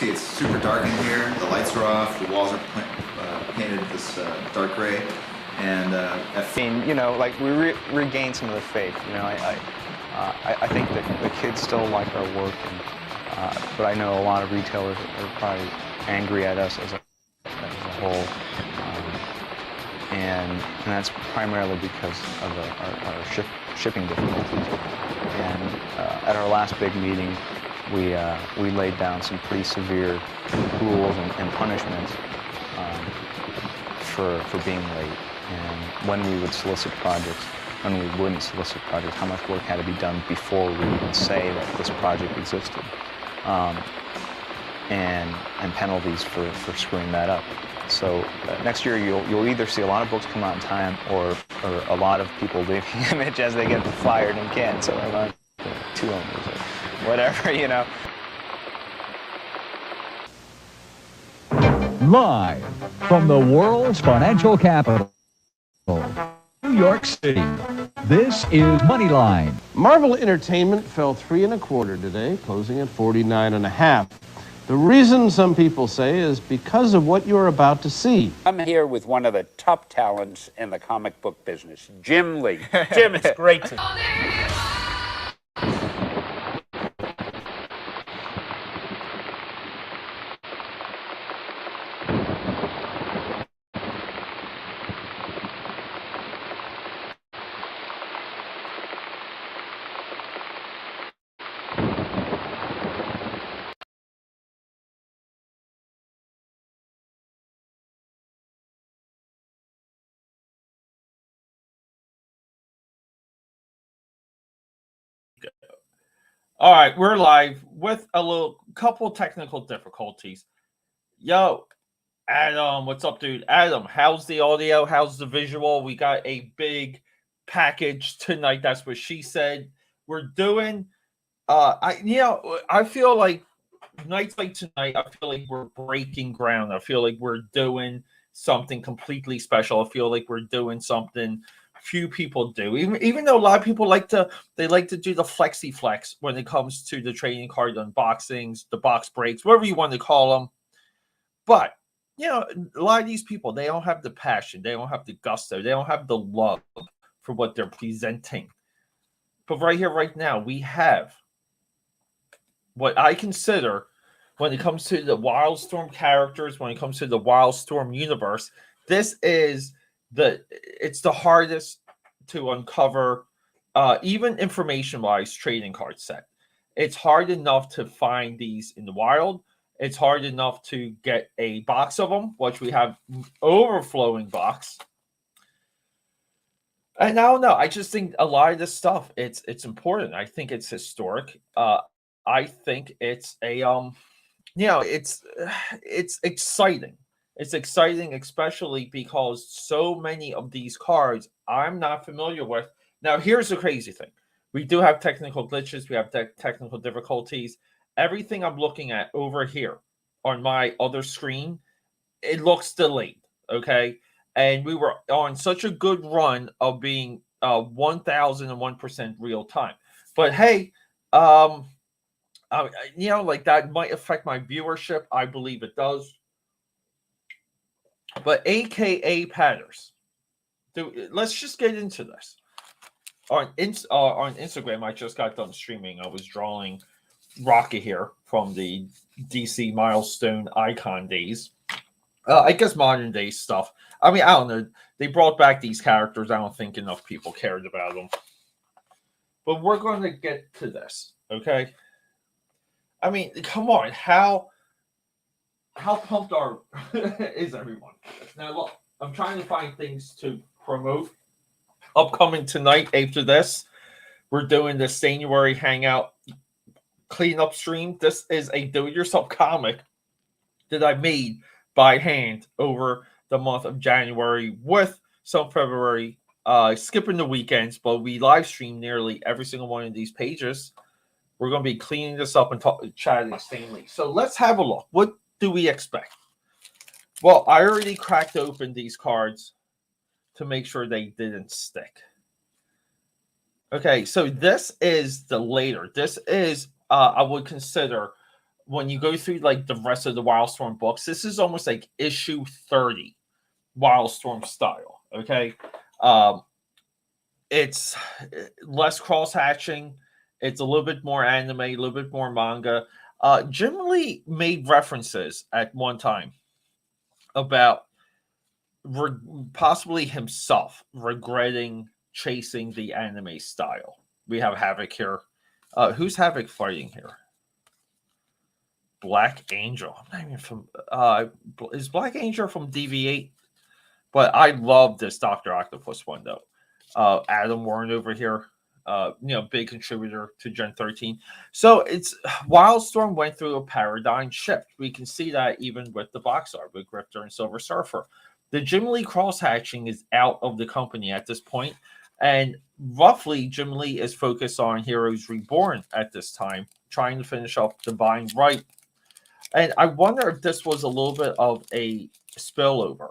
see it's super dark in here. The lights are off. The walls are painted this dark gray. And I mean, you know, like we regained some of the faith. You know, I think that the kids still like our work, but I know a lot of retailers are probably angry at us as a whole, and that's primarily because of our shipping difficulties. And at our last big meeting, we laid down some pretty severe rules and punishments for being late, and when we would solicit projects, when we wouldn't solicit projects, how much work had to be done before we even say that this project existed, and penalties for screwing that up. So next year you'll either see a lot of books come out in time, or a lot of people leaving Image as they get fired and can't. So I'm on 2 owners or whatever, you know. Live from the world's financial capital, New York City, this is Moneyline. Marvel Entertainment fell 3 1/4 today, closing at 49 1/2. The reason, some people say, is because of what you're about to see. I'm here with one of the top talents in the comic book business, Jim Lee. Jim, it's great to All right, we're live with a couple technical difficulties. Yo, Adam, what's up, dude? Adam, how's the audio? How's the visual? We got a big package tonight. That's what she said. We're doing. I feel like nights like tonight, I feel like we're breaking ground. I feel like we're doing something completely special. I feel like we're doing something few people do, even though a lot of people like to do the flexi flex when it comes to the trading card unboxings, the box breaks, whatever you want to call them. But you know, a lot of these people, they don't have the passion, they don't have the gusto, they don't have the love for what they're presenting. But right here, right now, we have what I consider, when it comes to the WildStorm characters, when it comes to the WildStorm universe, this is it's the hardest to uncover, even information-wise, trading card set. It's hard enough to find these in the wild. It's hard enough to get a box of them, which we have overflowing box. And I don't know. I just think a lot of this stuff, it's important. I think it's historic. I think it's it's exciting. It's exciting, especially because so many of these cards I'm not familiar with. Now, here's the crazy thing. We do have technical glitches. We have technical difficulties. Everything I'm looking at over here on my other screen, it looks delayed, okay? And we were on such a good run of being 1,001% real time. But hey, like that might affect my viewership. I believe it does. But AKA Patters, let's just get into this. On Instagram, I just got done streaming. I was drawing Rocket here from the DC Milestone Icon days. I guess modern day stuff. I mean, I don't know. They brought back these characters. I don't think enough people cared about them. But we're going to get to this, okay? I mean, come on. How pumped is everyone? Now, look, I'm trying to find things to promote. Upcoming tonight after this, we're doing the January Hangout cleanup stream. This is a do-it-yourself comic that I made by hand over the month of January with some February, skipping the weekends, but we live stream nearly every single one of these pages. We're going to be cleaning this up and chatting Stanley. So let's have a look. What do we expect? Well, I already cracked open these cards to make sure they didn't stick. Okay, so this is the later. This is, I would consider when you go through like the rest of the WildStorm books, this is almost like issue 30 WildStorm style. Okay. It's less cross hatching. It's a little bit more anime, a little bit more manga. Jim Lee made references at one time about possibly himself regretting chasing the anime style. We have Havoc here. Who's Havoc fighting here? Black Angel. I'm not even from. Is Black Angel from DV8? But I love this Dr. Octopus one though. Adam Warren over here. Big contributor to Gen 13. So it's WildStorm went through a paradigm shift. We can see that even with the box art with Grifter and Silver Surfer. The Jim Lee cross hatching is out of the company at this point, and roughly Jim Lee is focused on Heroes Reborn at this time, trying to finish up the bind right. And I wonder if this was a little bit of a spillover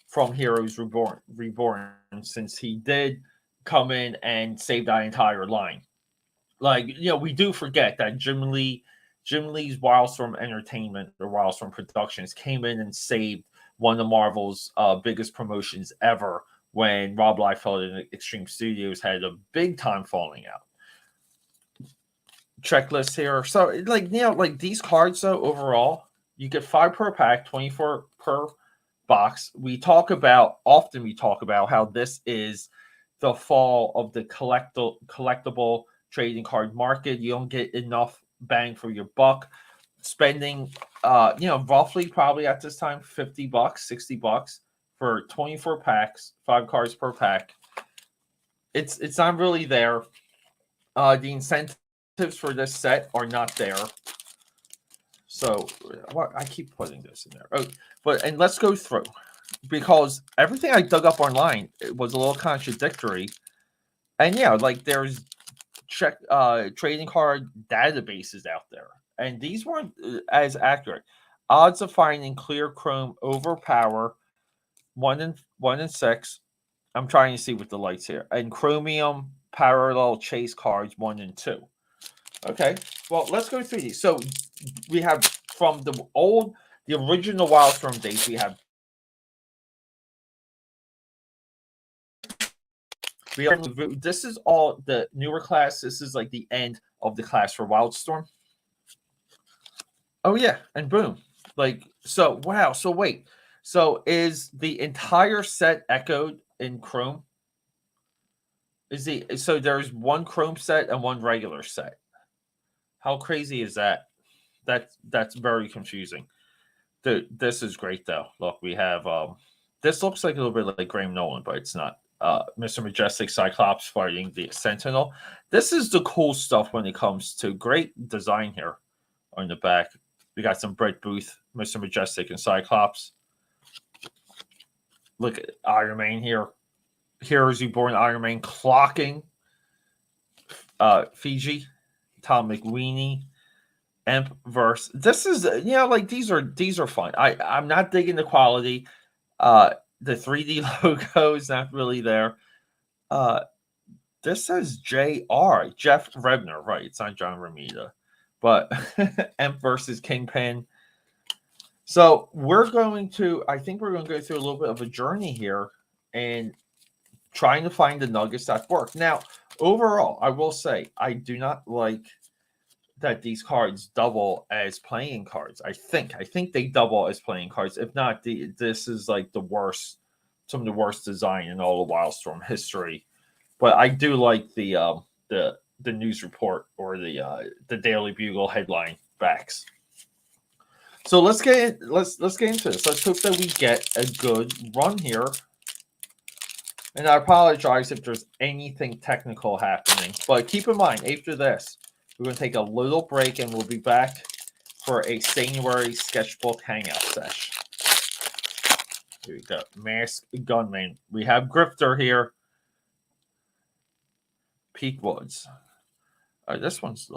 from Heroes Reborn, since he did come in and save that entire line. Like, we do forget that Jim Lee's WildStorm Entertainment or WildStorm Productions came in and saved one of Marvel's biggest promotions ever when Rob Liefeld and Extreme Studios had a big time falling out. Checklist here. So, like these cards, though, overall, you get 5 per pack, 24 per box. We talk about how this is the fall of the collectible trading card market. You don't get enough bang for your buck. Spending, roughly probably at this time, $50, $60 for 24 packs, 5 cards per pack. It's not really there. The incentives for this set are not there. So I keep putting this in there. And let's go through, because everything I dug up online, it was a little contradictory. And there's trading card databases out there, and these weren't as accurate. Odds of finding clear chrome overpower 1 in 6. I'm trying to see with the lights here, and chromium parallel chase cards 1 in 2. Okay, well, let's go through these. So we have from the original WildStorm days, we have this is all the newer class. This is like the end of the class for WildStorm. Oh yeah, and boom. Wow. So wait. So is the entire set echoed in Chrome? So there's one Chrome set and one regular set. How crazy is that? That's very confusing. This is great though. Look, we have this looks like a little bit like Graham Nolan, but it's not. Mr. Majestic Cyclops fighting the Sentinel. This is the cool stuff when it comes to great design here on the back. We got some Brett Booth, Mr. Majestic, and Cyclops. Look at Iron Man here. Heroes Reborn Iron Man clocking Fiji, Tom McWeeny, Imp verse. This is these are fun. I'm not digging the quality. The 3D logo is not really there. This says JR, Jeff Rebner, right? It's not John Romita, but Imp versus Kingpin. So I think we're going to go through a little bit of a journey here and trying to find the nuggets that work. Now, overall, I will say I do not like that these cards double as playing cards. I think they double as playing cards. If not, this is like some of the worst design in all of WildStorm history. But I do like the news report or the Daily Bugle headline backs. So let's get into this. Let's hope that we get a good run here. And I apologize if there's anything technical happening. But keep in mind, after this, we're going to take a little break and we'll be back for a January sketchbook hangout sesh. Here we go. Masked Gunman. We have Grifter here. Peak Woods. This one's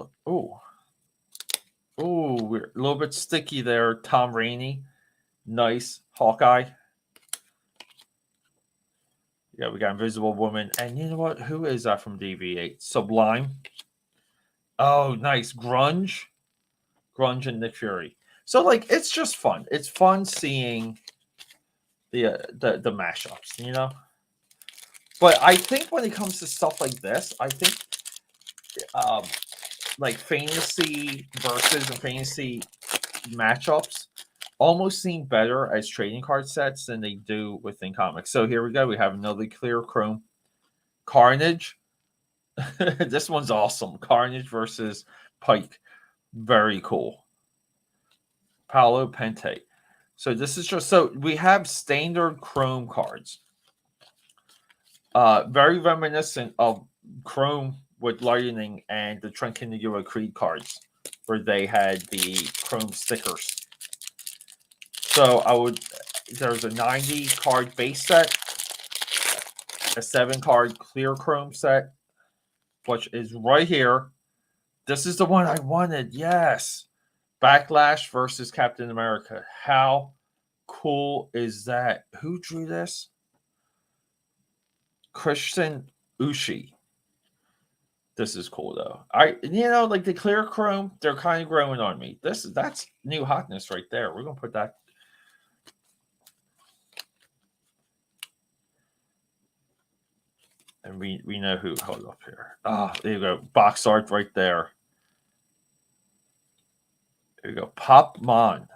we're a little bit sticky there. Tom Rainey. Nice. Hawkeye. Yeah, we got Invisible Woman. And you know what? Who is that from DV8? Sublime. Oh, nice. Grunge. Grunge and Nick Fury. So like it's just fun. It's fun seeing the mashups, you know. But I think when it comes to stuff like this, I think like fantasy versus and fantasy matchups almost seem better as trading card sets than they do within comics. So here we go. We have another clear chrome Carnage. This one's awesome. Carnage versus Pike. Very cool. Paolo Pente. So this is just so we have standard chrome cards. Very reminiscent of Chrome with Lightning and the Trent Kinigura Creed cards, where they had the Chrome stickers. So there's a 90 card base set, a 7 card clear Chrome set, which is right here. This is the one I wanted. Yes. Backlash versus Captain America. How cool is that? Who drew this? Christian Ushi. This is cool though. Like the clear chrome, they're kind of growing on me. That's new hotness right there. We're gonna put that. And we know who. Hold up here. There you go. Box art right there. There you go. Pop Mon.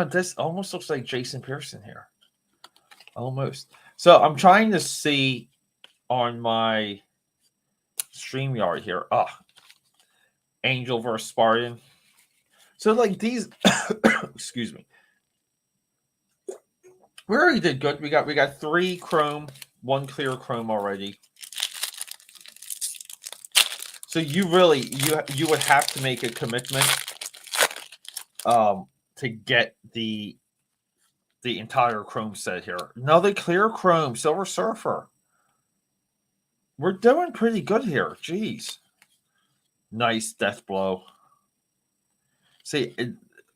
This almost looks like Jason Pearson here. Almost. So I'm trying to see on my StreamYard here. Angel versus Spartan. So like these excuse me. We already did good. We got 3 chrome, 1 clear chrome already. So you would have to make a commitment to get the entire chrome set here. Another clear chrome, Silver Surfer. We're doing pretty good here. Jeez. Nice death blow. See,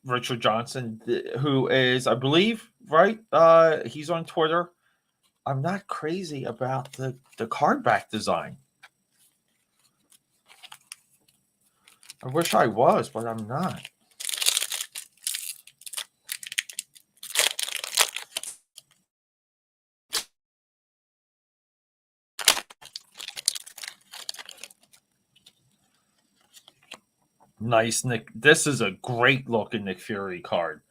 Richard Johnson, who is, I believe, right? He's on Twitter. I'm not crazy about the card back design. I wish I was, but I'm not. Nice, Nick. This is a great looking Nick Fury card.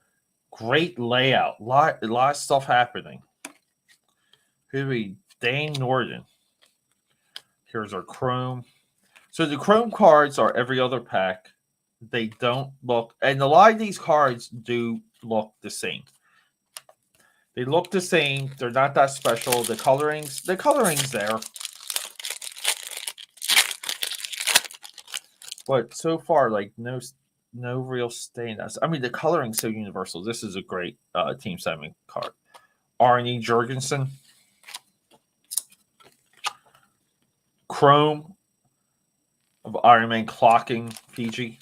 Great layout. A lot of stuff happening. Here we Dane Norton. Here's our chrome. So the chrome cards are every other pack. They don't look, and a lot of these cards do look the same. They look the same. They're not that special. The coloring's there. But so far, like no real stain. I mean, the coloring's so universal. This is a great Team 7 card. Arnie Jurgensen. Chrome of Iron Man clocking Fiji.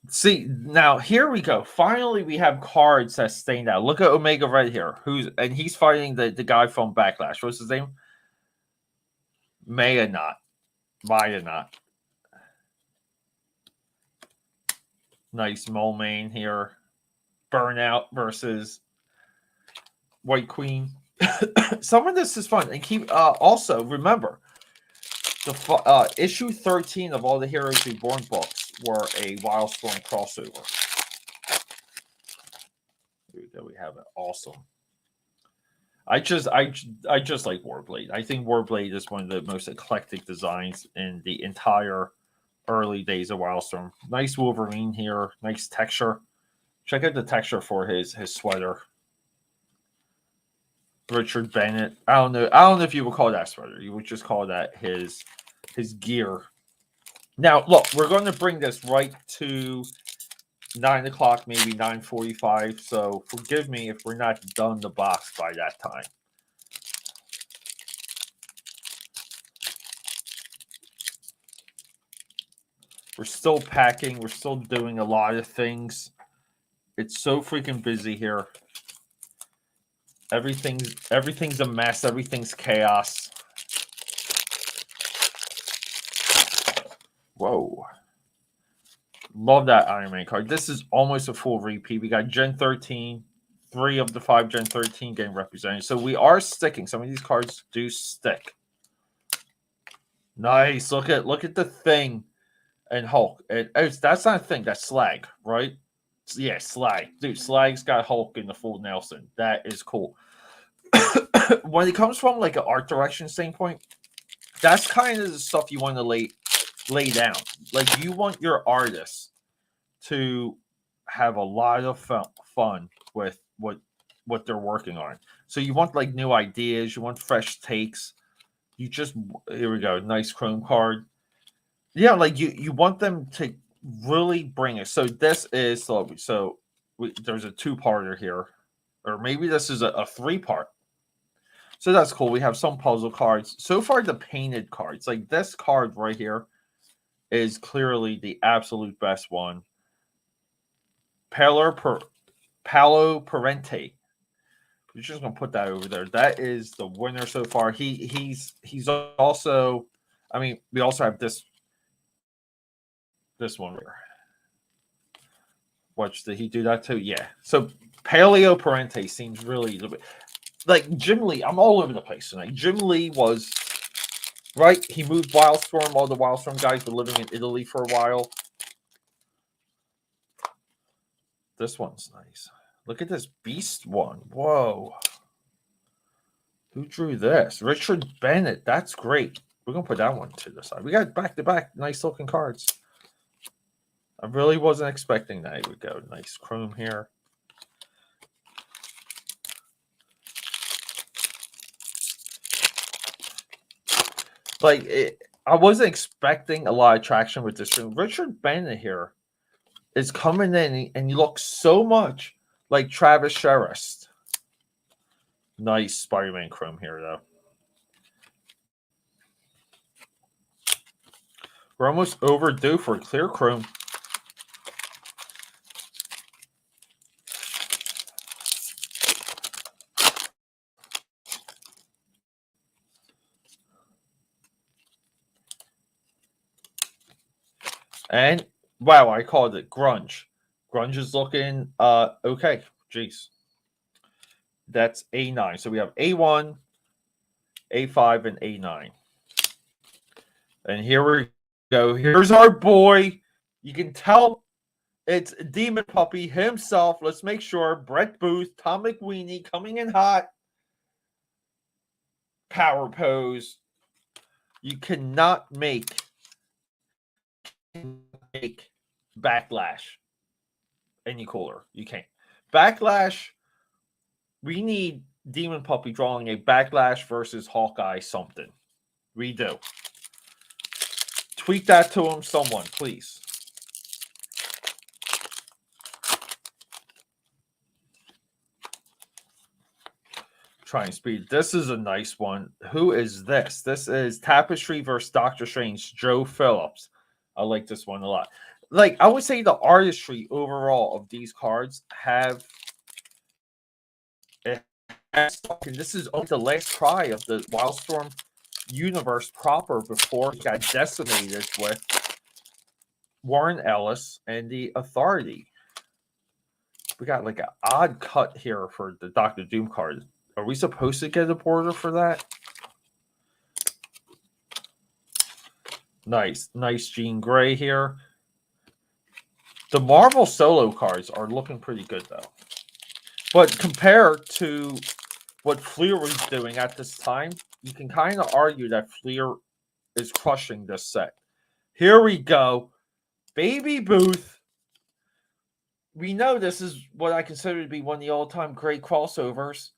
See, now here we go. Finally, we have cards that stand out. Look at Omega Red here. He's fighting the guy from Backlash. What's his name? Maya Not. Nice Mole Mane here. Burnout versus White Queen. Some of this is fun. And keep also remember the issue 13 of All the Heroes Reborn books were a WildStorm crossover. Here we go. We have it. Awesome. I just like Warblade. I think Warblade is one of the most eclectic designs in the entire early days of WildStorm. Nice Wolverine here. Nice texture. Check out the texture for his sweater. Richard Bennett. I don't know if you would call that sweater. You would just call that his gear. Now, look, we're going to bring this right to 9 o'clock, maybe 9:45. So forgive me if we're not done the box by that time. We're still packing. We're still doing a lot of things. It's so freaking busy here. Everything's a mess. Everything's chaos. Whoa. Love that Iron Man card. This is almost a full repeat. We got Gen 13. 3 of the 5 Gen 13 getting represented. So we are sticking. Some of these cards do stick. Nice. Look at the Thing and Hulk. That's not a thing. That's Slag, right? Yeah, Slag. Dude, Slag's got Hulk in the full Nelson. That is cool. When it comes from like an art direction standpoint, that's kind of the stuff you want to lay down. Like you want your artists to have a lot of fun with what they're working on. So you want like new ideas, you want fresh takes. You just here we go, nice chrome card. Yeah, like you want them to really bring it. So this is there's a 2-parter here, or maybe this is a 3-part. So that's cool. We have some puzzle cards. So far, the painted cards, like this card right here, is clearly the absolute best one. Paolo Parente. We're just gonna put that over there. That is the winner so far. He's also, I mean, we also have this one here. Watch, did he do that too? Yeah. So Paleo Parente seems really like Jim Lee. I'm all over the place tonight. Jim Lee was right. He moved WildStorm. All the WildStorm guys were living in Italy for a while. This one's nice. Look at this beast one. Whoa. Who drew this? Richard Bennett. That's great. We're going to put that one to the side. We got back-to-back nice looking cards. I really wasn't expecting that. Here we go. Nice chrome here. Like, I wasn't expecting a lot of traction with this. Richard Bennett here is coming in and he looks so much like Travis Sherrist. Nice Spider-Man chrome here, though. We're almost overdue for a clear chrome. And wow, I called it grunge. Grunge is looking okay. Jeez. That's A9. So we have A1, A5, and A9. And here we go. Here's our boy. You can tell it's Demon Puppy himself. Let's make sure. Brett Booth, Tom McWeeny coming in hot. Power pose. You cannot make Backlash any cooler. You can't. Backlash, we need Demon Puppy drawing a Backlash versus Hawkeye something. We do. Tweet that to him, someone, please. Try and speed. This is a nice one. Who is this? This is Tapestry versus Doctor Strange, Joe Phillips. I like this one a lot. Like, I would say the artistry overall of these cards have... And this is only the last cry of the WildStorm universe proper before it got decimated with Warren Ellis and the Authority. We got like an odd cut here for the Doctor Doom card. Are we supposed to get a border for that? Nice Jean Grey here. The Marvel solo cards are looking pretty good though. But compared to what Fleer was doing at this time, you can kind of argue that Fleer is crushing this set. Here we go. Baby Booth. We know this is what I consider to be one of the all-time great crossovers.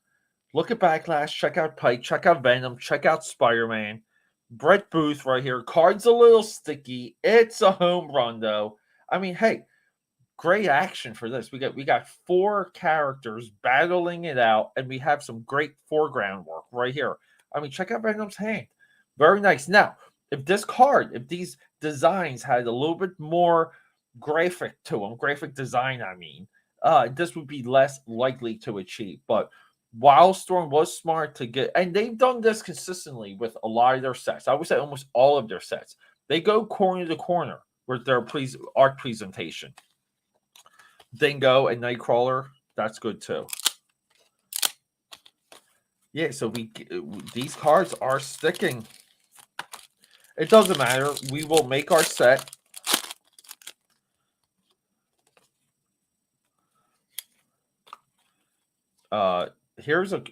Look at Backlash. Check out Pike. Check out Venom. Check out Spider-Man. Brett Booth right here. Card's a little sticky. It's a home run, though. I mean, hey, great action for this. We got 4 characters battling it out, and we have some great foreground work right here. I mean, check out Venom's hand. Very nice. Now, if these designs had a little bit more graphic to them, graphic design, I mean, this would be less likely to achieve. But WildStorm was smart to get, and they've done this consistently with a lot of their sets. I would say almost all of their sets. They go corner to corner with their art presentation. Dingo and Nightcrawler, that's good too. Yeah, so these cards are sticking. It doesn't matter. We will make our set.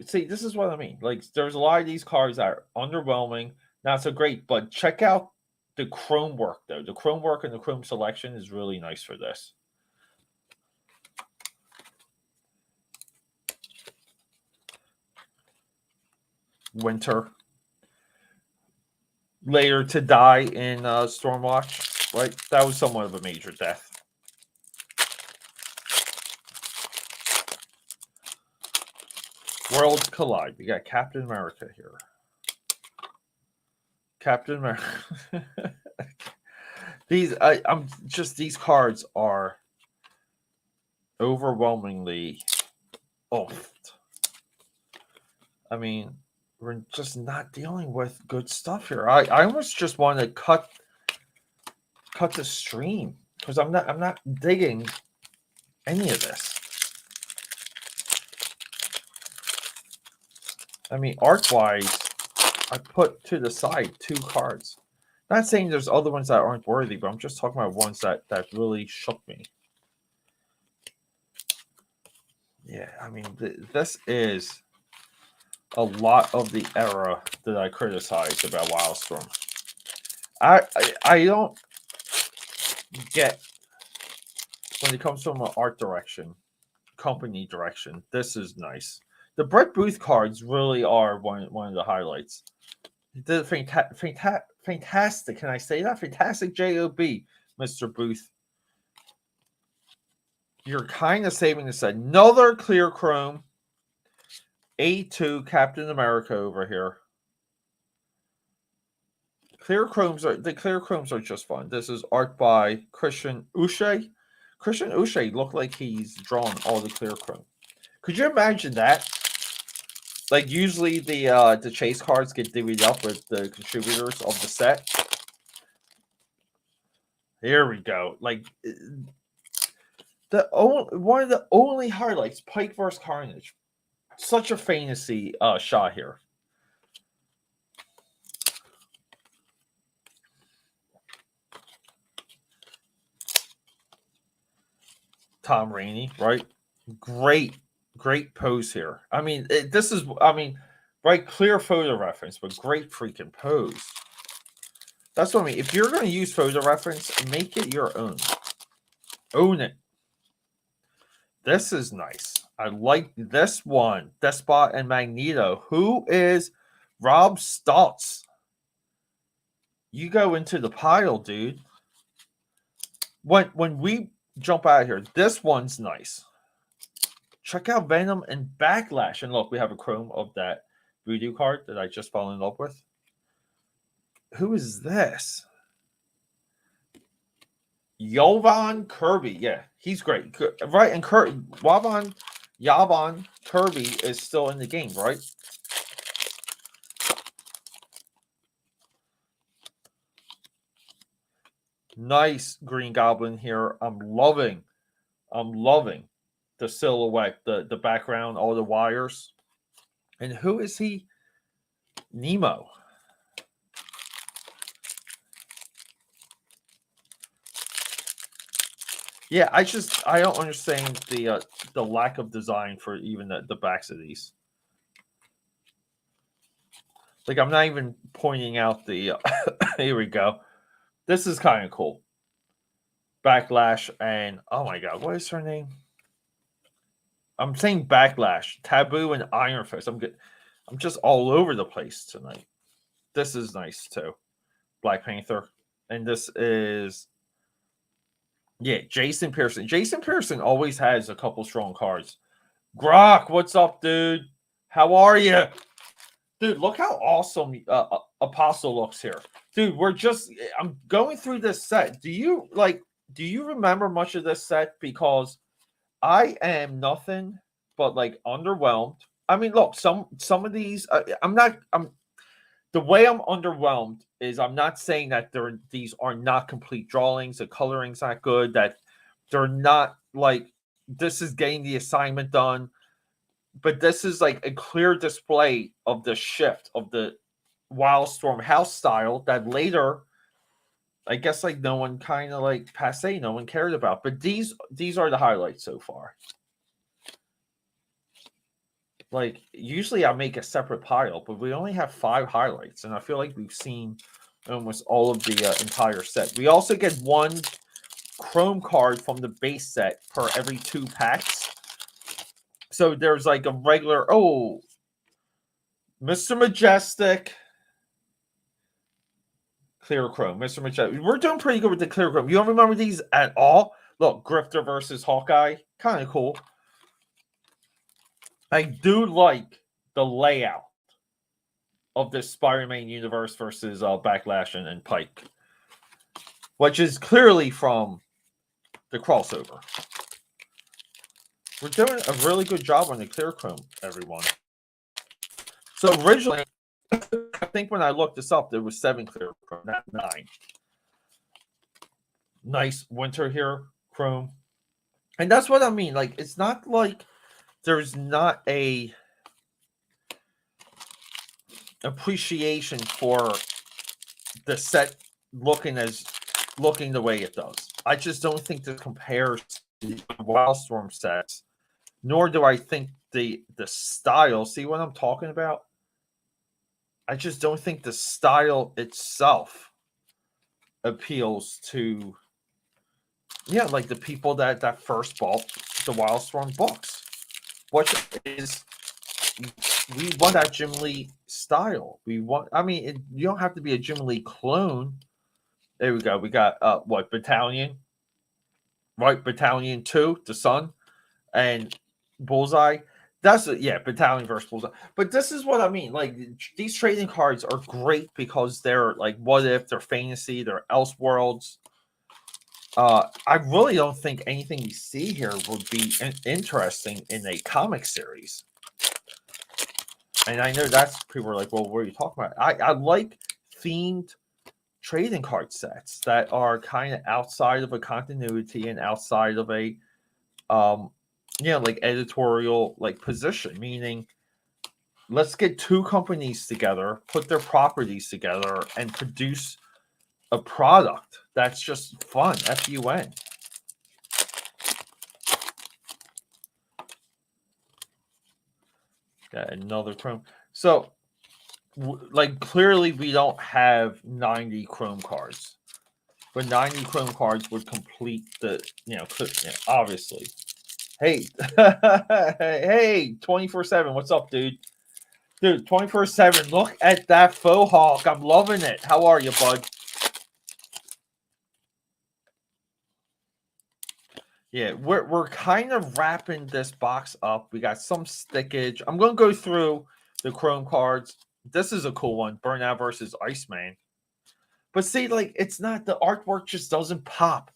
See, this is what I mean. Like, there's a lot of these cards that are underwhelming, not so great, but check out the chrome work, though. The chrome work and the chrome selection is really nice for this. Winter. Later to die in Stormwatch, right? That was somewhat of a major death. Worlds collide. We got Captain America here. Captain America. These cards are overwhelmingly off. I mean, we're just not dealing with good stuff here. I almost just want to cut the stream because I'm not digging any of this. I mean, art-wise, I put to the side 2 cards. Not saying there's other ones that aren't worthy, but I'm just talking about ones that really shook me. Yeah, I mean, this is a lot of the era that I criticized about WildStorm. I don't get when it comes from an art direction, company direction. This is nice. The Brett Booth cards really are one of the highlights. He did fantastic. Can I say that? Fantastic job, Mr. Booth. You're kind of saving this. Another clear chrome. A2 Captain America over here. The clear chromes are just fun. This is art by Christian Uche. Christian Uche looked like he's drawn all the clear chrome. Could you imagine that? Like, usually the chase cards get divvied up with the contributors of the set. Here we go. Like, one of the only highlights, Pike vs. Carnage. Such a fantasy shot here. Tom Rainey, right? Great pose here. I mean, right, clear photo reference, but great freaking pose. That's what I mean. If you're going to use photo reference, make it your own. Own it. This is nice. I like this one. Despot and Magneto. Who is Rob Stotts? You go into the pile, dude. When we jump out of here, this one's nice. Check out Venom and Backlash. And look, we have a chrome of that Voodoo card that I just fell in love with. Who is this? Jovan Kirby. Yeah, he's great. Right, and Jovan Kirby is still in the game, right? Nice Green Goblin here. I'm loving the silhouette, the background, all the wires. And who is he? Nemo. Yeah, I don't understand the lack of design for even the backs of these. Like, I'm not even pointing out the here we go. This is kind of cool. Backlash and oh my god, what is her name? I'm saying Backlash, Taboo, and Iron Fist. I'm just all over the place tonight. This is nice too. Black Panther. And this is Jason Pearson. Jason Pearson always has a couple strong cards. Grok, what's up, dude? How are you? Dude, look how awesome Apostle looks here. Dude, I'm going through this set. Do you remember much of this set? Because I am nothing but like underwhelmed. I mean, look, some of these, I'm not. I'm the way I'm underwhelmed is I'm not saying that these are not complete drawings. The coloring's not good. That they're not like this is getting the assignment done. But this is like a clear display of the shift of the WildStorm house style that later, I guess, like no one kind of like passe, no one cared about. But these are the highlights so far. Like usually I make a separate pile, but we only have 5 highlights, and I feel like we've seen almost all of the entire set. We also get 1 Chrome card from the base set per every 2 packs. So there's like a regular, Mr. Majestic, clear Chrome, Mr. Majestic. We're doing pretty good with the clear Chrome. You don't remember these at all? Look, Grifter versus Hawkeye, kind of cool. I do like the layout of this Spider-Man universe versus Backlash and Pike, which is clearly from the crossover. We're doing a really good job on the clear Chrome, everyone. So originally, I think when I looked this up, there was 7 clear Chrome, not 9. Nice winter here, Chrome. And that's what I mean. Like, it's not like there's not a appreciation for the set looking the way it does. I just don't think this compares to the WildStorm sets, nor do I think the style. See what I'm talking about? I just don't think the style itself appeals to, like the people that first bought the WildStorm books. Which is, we want that Jim Lee style. We want, I mean, you don't have to be a Jim Lee clone. There we go. We got, Battalion? Right, Battalion 2, the Sun, and Bullseye. That's Battalion versus Bullseye. But this is what I mean. Like, these trading cards are great because they're like, what if, they're fantasy, they're Elseworlds. I really don't think anything we see here would be interesting in a comic series. And I know that's people are like, well, what are you talking about? I like themed trading card sets that are kind of outside of a continuity and outside of a, like editorial like position. Meaning, let's get 2 companies together, put their properties together, and produce a product that's just fun. Fun. Got another Chrome. So, like, clearly we don't have 90 Chrome cards, but 90 Chrome cards would complete the, obviously. Hey, hey, 24/7. What's up, dude? Dude, 24/7. Look at that faux hawk. I'm loving it. How are you, bud? Yeah, we're kind of wrapping this box up. We got some stickage. I'm going to go through the Chrome cards. This is a cool one. Burnout versus Iceman. But see, like, it's not, the artwork just doesn't pop.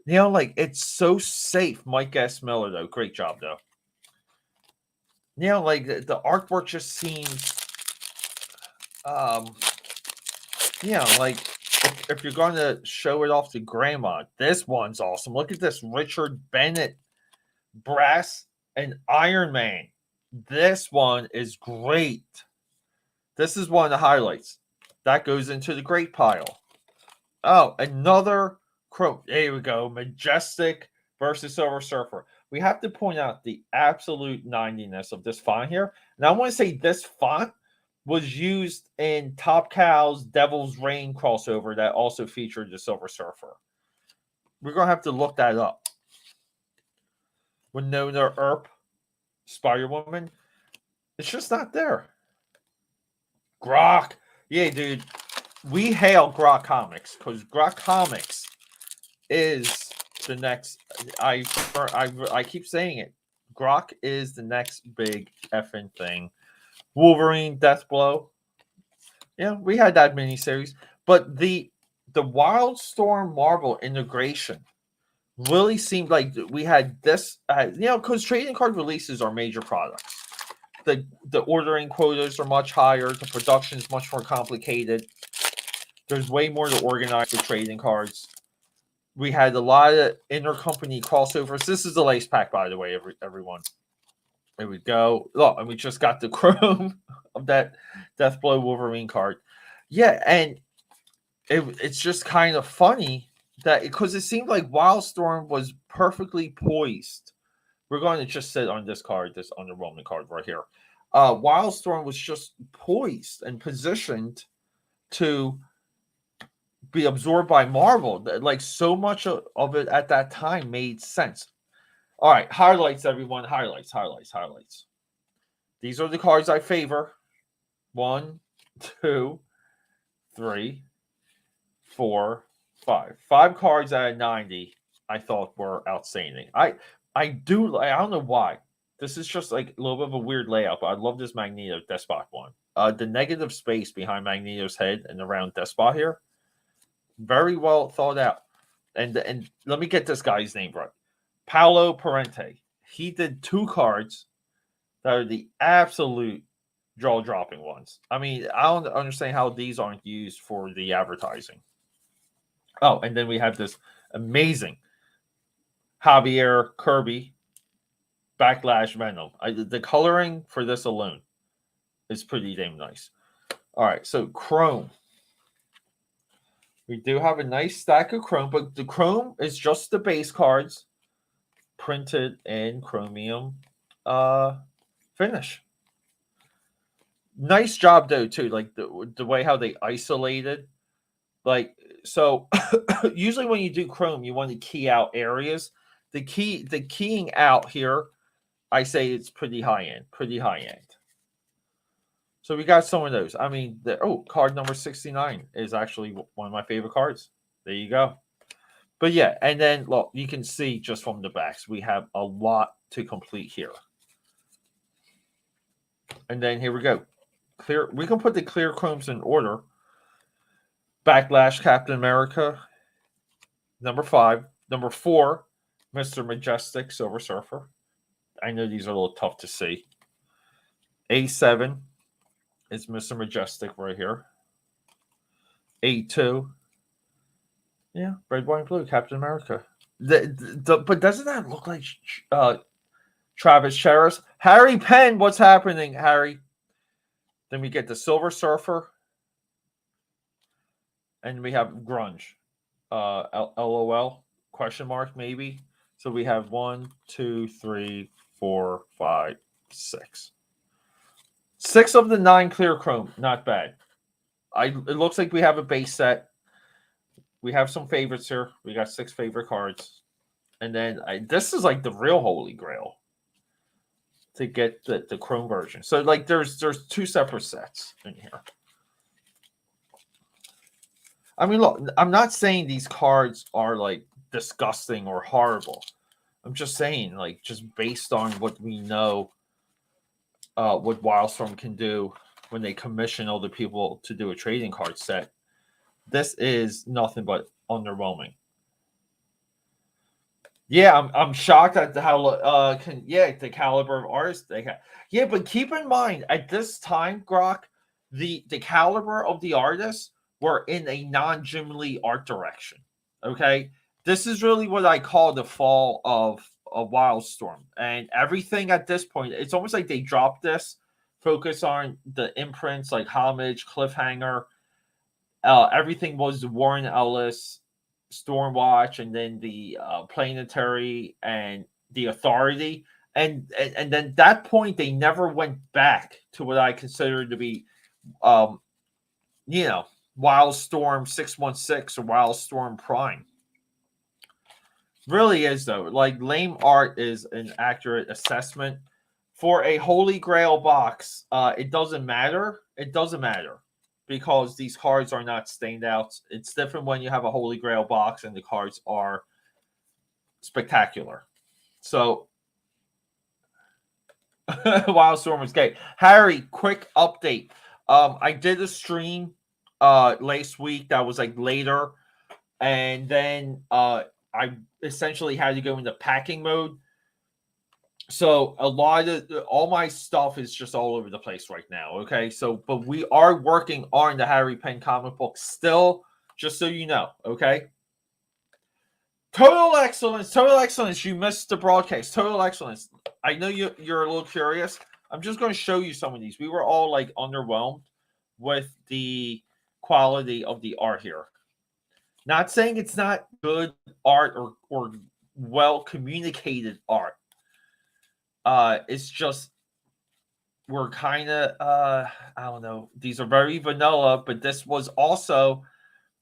Like, it's so safe. Mike S. Miller, though. Great job, though. Like, the artwork just seems, like, if you're going to show it off to grandma, this one's awesome. Look at this. Richard Bennett, Brass, and Iron Man. This one is great. This is one of the highlights. That goes into the great pile. Oh, another Chrome. There we go. Majestic versus Silver Surfer. We have to point out the absolute 90ness of this font here. And I want to say this font was used in Top Cow's Devil's Reign crossover that also featured the Silver Surfer. We're going to have to look that up. Winona Earp, Spider-Woman. It's just not there. Grok. Yeah, dude. We hail Grok Comics because Grok Comics is the next. I keep saying it. Grok is the next big effing thing. Wolverine, Deathblow. Yeah, we had that miniseries. But the WildStorm Marvel integration really seemed like we had this, because trading card releases are major products. The ordering quotas are much higher. The production is much more complicated. There's way more to organize with trading cards. We had a lot of intercompany crossovers. This is the lace pack, by the way, everyone. There we go. Oh, and we just got the chrome of that Deathblow Wolverine card. Yeah, and it's just kind of funny that because it seemed like WildStorm was perfectly poised. We're going to just sit on this card, this underwhelming card right here. WildStorm was just poised and positioned to be absorbed by Marvel. Like so much of it at that time made sense. All right, highlights, everyone. Highlights. These are the cards I favor. 1, 2, 3, 4, 5. 5 cards out of 90 I thought were outstanding. I don't know why. This is just like a little bit of a weird layout, but I love this Magneto Despot one. The negative space behind Magneto's head and around Despot here, very well thought out. And let me get this guy's name right. Paolo Parente. He did 2 cards that are the absolute jaw-dropping ones. I mean, I don't understand how these aren't used for the advertising. Oh, and then we have this amazing Javier Kirby Backlash Venom. The coloring for this alone is pretty damn nice. All right, so Chrome. We do have a nice stack of Chrome, but the Chrome is just the base cards printed in chromium finish. Nice job though too, like the way how they isolated. Like so, usually when you do Chrome, you want to key out areas. The keying out here, I say it's pretty high end. So we got some of those. I mean, card number 69 is actually one of my favorite cards. There you go. But yeah, and then look, you can see just from the backs, we have a lot to complete here. And then here we go. Clear. We can put the clear chromes in order. Backlash Captain America, number 5. Number 4, Mr. Majestic Silver Surfer. I know these are a little tough to see. A7 is Mr. Majestic right here. A2. Yeah, red, white, and blue, Captain America. But doesn't that look like Travis Charest? Harry Penn, what's happening, Harry? Then we get the Silver Surfer. And we have Grunge. LOL, question mark, maybe. So we have 1, 2, 3, 4, 5, 6. 6 of the 9 clear chrome. Not bad. It looks like we have a base set. We have some favorites here. We got 6 favorite cards. And then this is like the real holy grail to get the chrome version. So like there's 2 separate sets in here. I mean, look, I'm not saying these cards are like disgusting or horrible. I'm just saying, like, just based on what we know, what WildStorm can do when they commission other people to do a trading card set, this is nothing but underwhelming. Yeah, I'm shocked at how the caliber of artists they have. Yeah, but keep in mind at this time, Grok, the caliber of the artists were in a non-Jim Lee art direction. Okay, this is really what I call the fall of WildStorm, and everything at this point, it's almost like they dropped this, focus on the imprints like Homage, Cliffhanger. Everything was Warren Ellis, Stormwatch, and then the Planetary and the Authority, and then at that point they never went back to what I consider to be, WildStorm 616 or WildStorm Prime. Really is though. Like lame art is an accurate assessment for a Holy Grail box. It doesn't matter. It doesn't matter because these cards are not stained out. It's different when you have a Holy Grail box and the cards are spectacular. So WildStorm was great. Harry, quick update. I did a stream last week that was like later, and then I essentially had to go into packing mode. So a lot of all my stuff is just all over the place right now. Okay, so but we are working on the Harry Penn comic book still, just so you know. Okay. Total excellence, total excellence. You missed the broadcast. Total excellence. I know you're a little curious. I'm just going to show you some of these. We were all like underwhelmed with the quality of the art here. Not saying it's not good art or well communicated art. It's just we're kind of I don't know. These are very vanilla, but this was also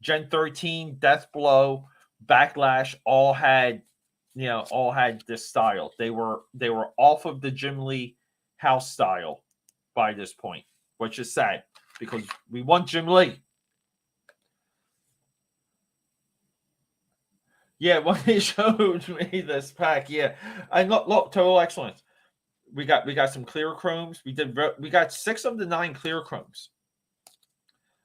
Gen 13, Death Blow, Backlash. All had this style. They were off of the Jim Lee house style by this point, which is sad because we want Jim Lee. Yeah, when they showed me this pack, yeah, and look, total excellence. We got some clear chromes. We got 6 of the 9 clear chromes.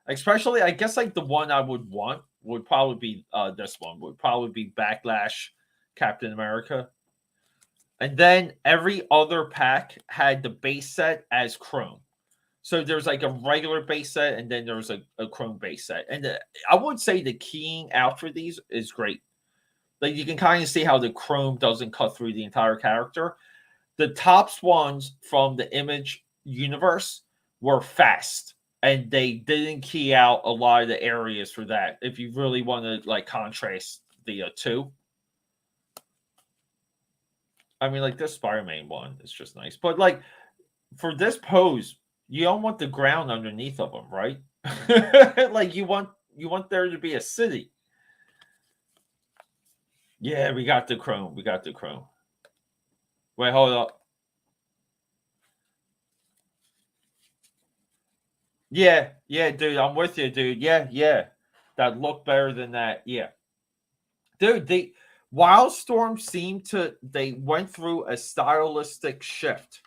Especially, I guess like the one I would want would probably be this one. Would probably be Backlash, Captain America, and then every other pack had the base set as chrome. So there's like a regular base set, and then there's a chrome base set. And I would say the keying out for these is great. Like you can kind of see how the chrome doesn't cut through the entire character. The tops ones from the Image universe were fast, and they didn't key out a lot of the areas for that. If you really want to like contrast the two, I mean, like this Spider-Man one is just nice, but like for this pose, you don't want the ground underneath of them, right? Like you want there to be a city. Yeah, we got the chrome. We got the chrome. Wait, hold up. Yeah, dude, I'm with you, dude. Yeah. That looked better than that. Yeah. Dude, WildStorm they went through a stylistic shift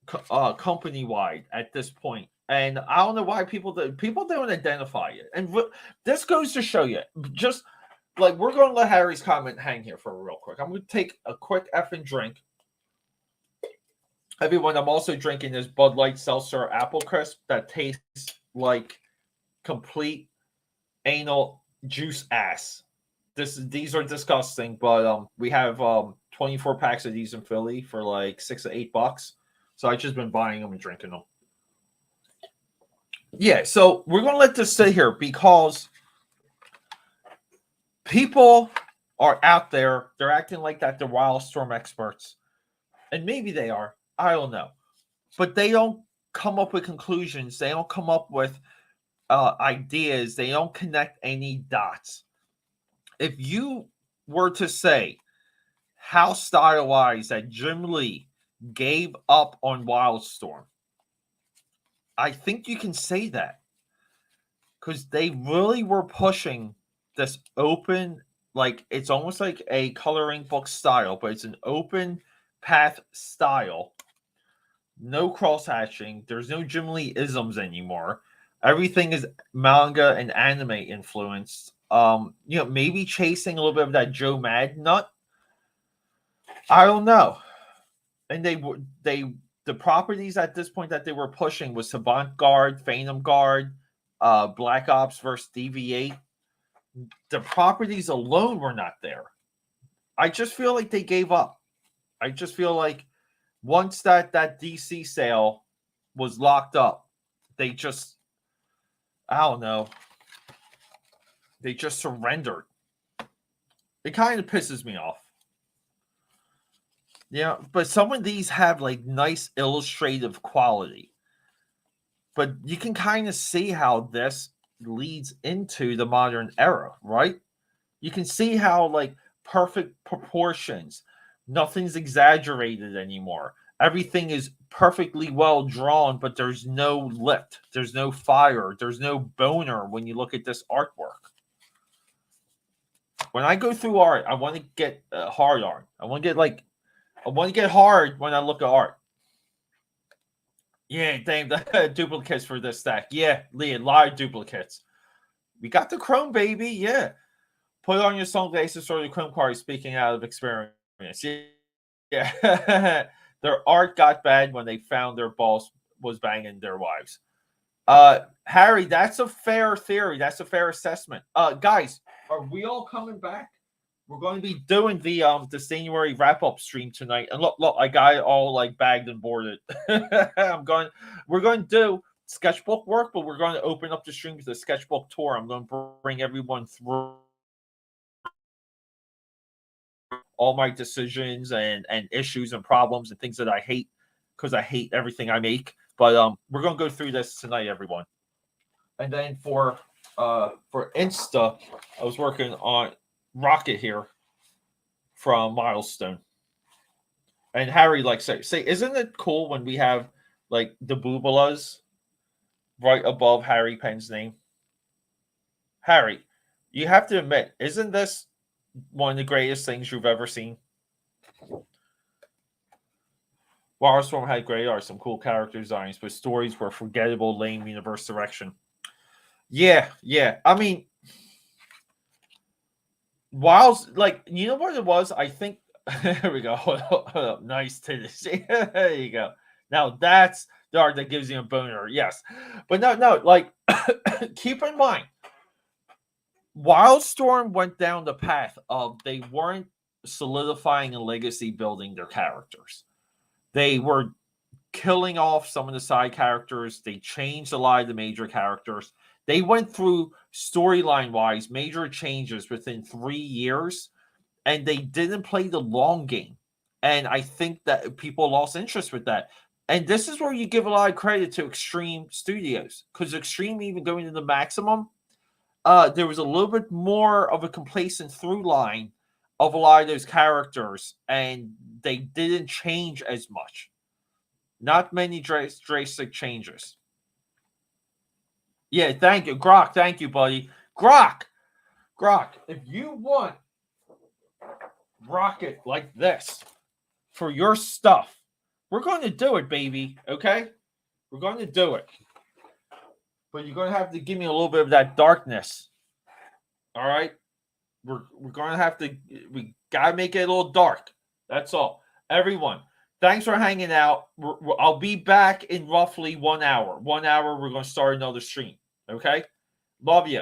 company-wide at this point. And I don't know why people don't identify it. And this goes to show you, just like we're going to let Harry's comment hang here for real quick. I'm going to take a quick effing drink. Everyone, I'm also drinking this Bud Light Seltzer Apple Crisp that tastes like complete anal juice ass. These are disgusting, but we have 24 packs of these in Philly for like $6 to $8. So I've just been buying them and drinking them. Yeah, so we're gonna let this sit here because people are out there. They're acting like that. They're WildStorm experts, and maybe they are. I don't know, but they don't come up with conclusions. They don't come up with ideas. They don't connect any dots. If you were to say how stylized that Jim Lee gave up on WildStorm, I think you can say that because they really were pushing this open, like it's almost like a coloring book style, but it's an open path style. No cross hatching. There's no Jim Lee isms anymore. Everything is manga and anime influenced. Maybe chasing a little bit of that Joe Mad nut. I don't know. And the properties at this point that they were pushing was Savant Guard, Phantom Guard, Black Ops versus DV8. The properties alone were not there. I just feel like they gave up. I just feel like once that DC sale was locked up, they just, I don't know, they just surrendered. It kind of pisses me off. Yeah, but some of these have like nice illustrative quality. But you can kind of see how this leads into the modern era, right? You can see how like perfect proportions, nothing's exaggerated anymore. Everything is perfectly well drawn, but there's no lift, there's no fire, there's no boner when you look at this artwork. When I go through art, I want to get hard art. I want to get hard when I look at art. Yeah, damn, the duplicates for this stack. Yeah, Lee, a lot of duplicates. We got the chrome, baby. Yeah. Put on your sunglasses or your chrome card. Speaking out of experience. Yeah. Their art got bad when they found their boss was banging their wives. Harry, that's a fair theory. That's a fair assessment. Guys, are we all coming back? We're going to be doing the January wrap up stream tonight. And look, I got it all like bagged and boarded. We're going to do sketchbook work, but we're going to open up the stream with the sketchbook tour. I'm going to bring everyone through all my decisions and issues and problems and things that I hate, because I hate everything I make. But we're going to go through this tonight, everyone. And then for Insta, I was working on Rocket here from Milestone. And Harry, like, say, isn't it cool when we have like the boobalas right above Harry Penn's name? Harry, you have to admit, isn't this one of the greatest things you've ever seen? WildStorm had great art, some cool character designs, but stories were forgettable, lame universe direction. Yeah. I mean, you know what it was? I think, here we go. Hold up. Nice titties. There you go. Now that's the art that gives you a boner. Yes. But no, like, keep in mind, WildStorm went down the path of they weren't solidifying a legacy building their characters. They were killing off some of the side characters. They changed a lot of the major characters. They went through storyline-wise major changes within 3 years, and they didn't play the long game. And I think that people lost interest with that. And this is where you give a lot of credit to Extreme Studios, because Extreme, even going to the maximum, there was a little bit more of a complacent through line of a lot of those characters, and they didn't change as much. Not many drastic changes. Yeah, thank you. Grok, thank you, buddy. Grok, if you want Rocket like this for your stuff, we're going to do it, baby, okay? We're going to do it. But you're going to have to give me a little bit of that darkness. All right? We're going to have to, we got to make it a little dark. That's all. Everyone, thanks for hanging out. I'll be back in roughly 1 hour. 1 hour, we're going to start another stream. Okay? Love you.